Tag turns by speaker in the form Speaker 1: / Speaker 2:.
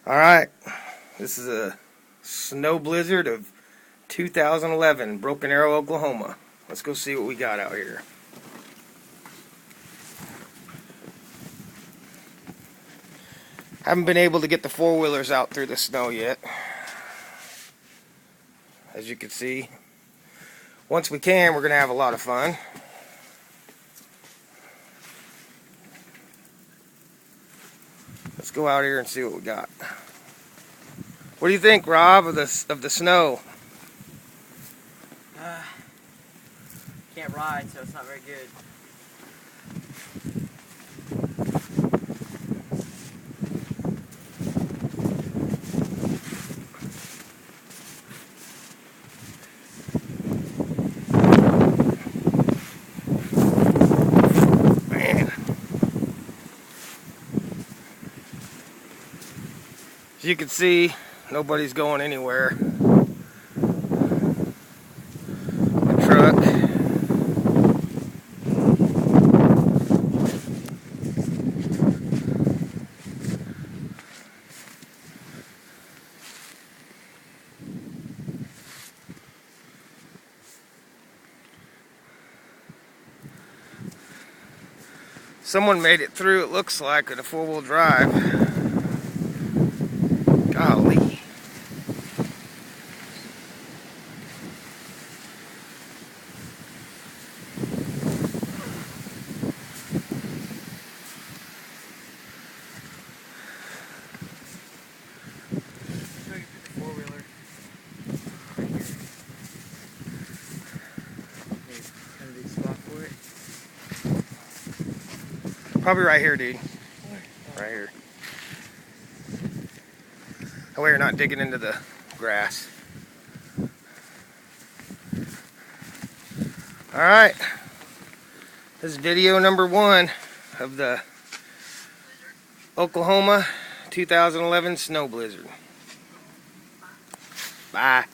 Speaker 1: Alright, this is a snow blizzard of 2011, Broken Arrow, Oklahoma. Let's go see what we got out here. Haven't been able to get the four-wheelers out through the snow yet, as you can see. Once we can, we're going to have a lot of fun. Let's go out here and see what we got. What do you think, Rob, of the snow?
Speaker 2: Can't ride, so it's not very good.
Speaker 1: Man. As you can see, nobody's going anywhere. The truck. Someone made it through, it looks like, with a four-wheel drive. Golly. Probably right here, dude. Right here. That way you're not digging into the grass. Alright. This is video number 1 of the Oklahoma 2011 snow blizzard. Bye.